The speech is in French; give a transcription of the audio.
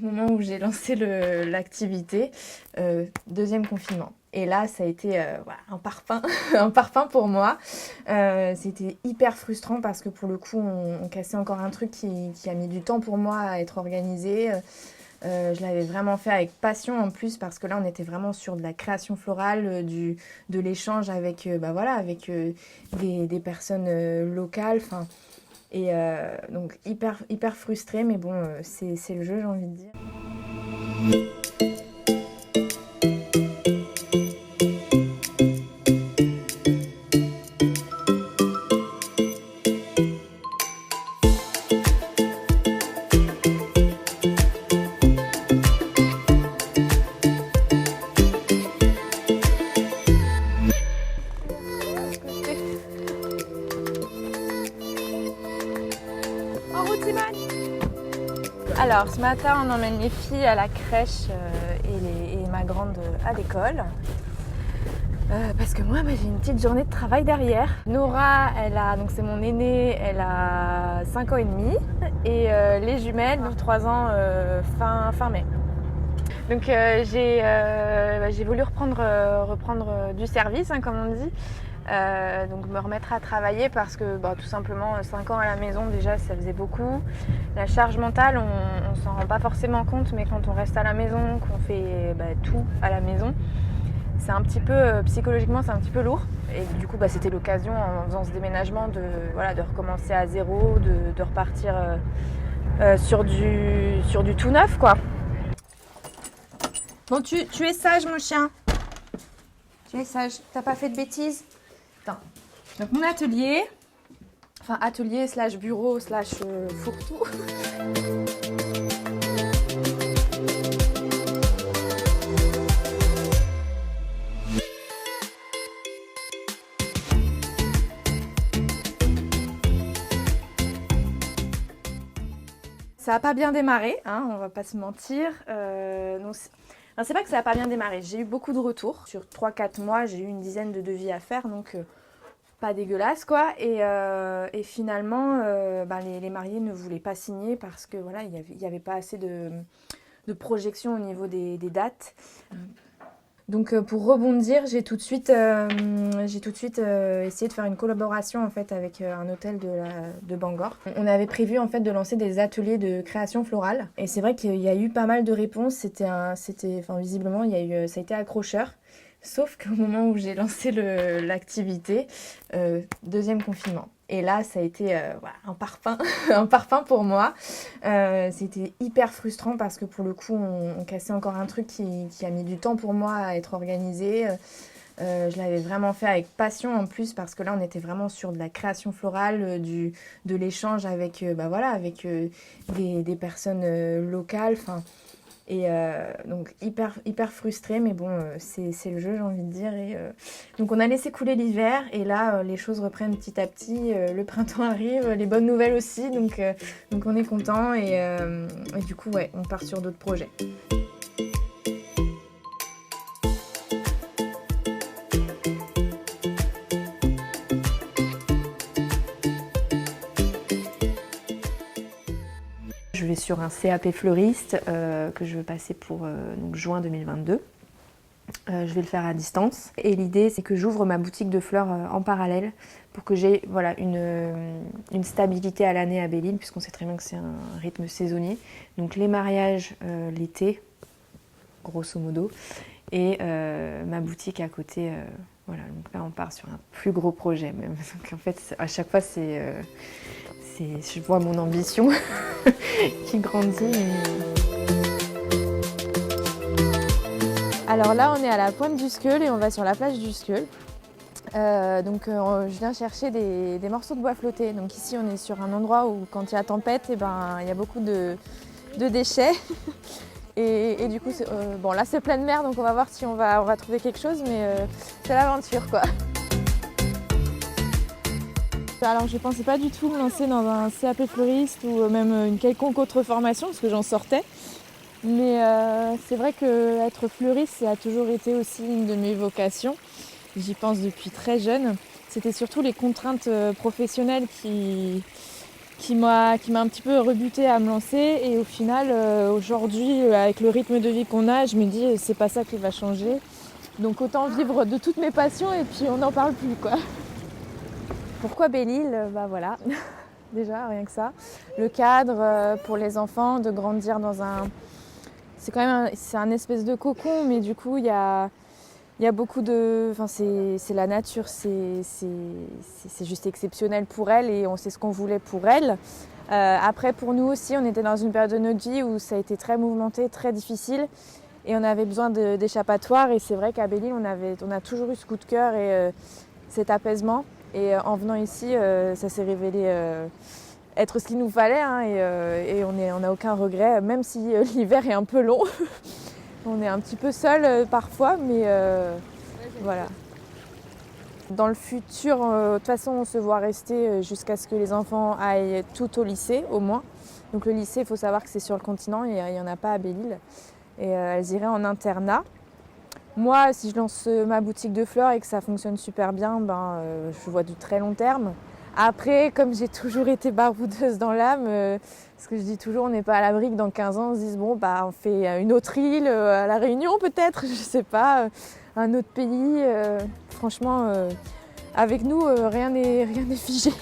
au moment où j'ai lancé l'activité, deuxième confinement. Et là, ça a été voilà, un parpaing, un parpaing pour moi. C'était hyper frustrant parce que pour le coup, on cassait encore un truc qui a mis du temps pour moi à être organisé. Je l'avais vraiment fait avec passion en plus parce que là, on était vraiment sur de la création florale, de l'échange avec, voilà, avec des personnes locales. Enfin, et donc hyper frustrée, mais bon, c'est le jeu, j'ai envie de dire. En route, Simone. Alors, ce matin, on emmène les filles à la crèche et ma grande à l'école. Parce que moi, j'ai une petite journée de travail derrière. Nora, donc c'est mon aînée, elle a 5 ans et demi. Et les jumelles, donc 3 ans fin mai. Donc j'ai voulu reprendre du service, hein, comme on dit. Donc me remettre à travailler parce que tout simplement 5 ans à la maison déjà ça faisait beaucoup. La charge mentale on s'en rend pas forcément compte, mais quand on reste à la maison, qu'on fait tout à la maison, c'est un petit peu psychologiquement c'est un petit peu lourd. Et du coup c'était l'occasion en faisant ce déménagement de recommencer à zéro, de repartir sur du tout neuf quoi. Bon, tu es sage mon chien. Tu es sage, t'as pas fait de bêtises. Attends. Donc mon atelier, enfin atelier slash bureau slash fourre-tout. Ça n'a pas bien démarré, hein, on va pas se mentir. C'est pas que ça n'a pas bien démarré, j'ai eu beaucoup de retours. Sur 3-4 mois, j'ai eu une dizaine de devis à faire, donc pas dégueulasse quoi. Et finalement, les mariés ne voulaient pas signer parce que voilà, il y avait pas assez de projection au niveau des dates. Donc pour rebondir, j'ai tout de suite essayé de faire une collaboration en fait avec un hôtel de Bangor. On avait prévu en fait de lancer des ateliers de création florale et c'est vrai qu'il y a eu pas mal de réponses. Visiblement ça a été accrocheur. Sauf qu'au moment où j'ai lancé l'activité, deuxième confinement. Et là, ça a été voilà, un parpaing, un parpaing pour moi. C'était hyper frustrant parce que pour le coup, on cassait encore un truc qui a mis du temps pour moi à être organisé. Je l'avais vraiment fait avec passion en plus parce que là, on était vraiment sur de la création florale, de l'échange avec, avec des personnes locales. Enfin, et donc hyper frustrée, mais bon, c'est le jeu, j'ai envie de dire. Donc on a laissé couler l'hiver, et là, les choses reprennent petit à petit. Le printemps arrive, les bonnes nouvelles aussi, donc on est content. Et du coup, ouais, on part sur d'autres projets. Je vais sur un CAP fleuriste que je veux passer pour donc juin 2022. Je vais le faire à distance. Et l'idée, c'est que j'ouvre ma boutique de fleurs en parallèle pour que j'ai voilà, une stabilité à l'année à Belle-Île, puisqu'on sait très bien que c'est un rythme saisonnier. Donc les mariages l'été, grosso modo, et ma boutique à côté. Voilà, donc là, on part sur un plus gros projet même. Donc en fait, à chaque fois, je vois mon ambition qui grandit. Alors là, on est à la pointe du Sceul et on va sur la plage du Sceul. Je viens chercher des morceaux de bois flottés. Donc ici, on est sur un endroit où, quand il y a tempête, il y a beaucoup de déchets. Et du coup, là, c'est pleine mer, donc on va voir si on va trouver quelque chose, mais c'est l'aventure, quoi. Alors je ne pensais pas du tout me lancer dans un CAP fleuriste ou même une quelconque autre formation parce que j'en sortais. Mais c'est vrai qu'être fleuriste, ça a toujours été aussi une de mes vocations. J'y pense depuis très jeune. C'était surtout les contraintes professionnelles qui qui m'a un petit peu rebutée à me lancer. Et au final, aujourd'hui, avec le rythme de vie qu'on a, je me dis c'est pas ça qui va changer. Donc autant vivre de toutes mes passions et puis on n'en parle plus, quoi. Pourquoi Belle-Île? Bah voilà, déjà rien que ça. Le cadre pour les enfants, de grandir dans un... C'est quand même c'est un espèce de cocon, mais du coup il y a beaucoup de... Enfin, c'est la nature, c'est juste exceptionnel pour elle et on sait ce qu'on voulait pour elle. Après, pour nous aussi, on était dans une période de notre vie où ça a été très mouvementé, très difficile et on avait besoin d'échappatoire. Et c'est vrai qu'à Belle-Île, on a toujours eu ce coup de cœur et cet apaisement. Et en venant ici, ça s'est révélé être ce qu'il nous fallait, hein, et on n'a aucun regret, même si l'hiver est un peu long. On est un petit peu seul parfois, mais voilà. Dans le futur, de toute façon, on se voit rester jusqu'à ce que les enfants aillent tout au lycée, au moins. Donc le lycée, il faut savoir que c'est sur le continent, il n'y en a pas à Belle-Île. Et elles iraient en internat. Moi, si je lance ma boutique de fleurs et que ça fonctionne super bien, je vois du très long terme. Après, comme j'ai toujours été baroudeuse dans l'âme, ce que je dis toujours, on n'est pas à l'abri que dans 15 ans, on se dise bon, on fait une autre île, à La Réunion peut-être, je sais pas, un autre pays. Franchement, avec nous, rien n'est figé.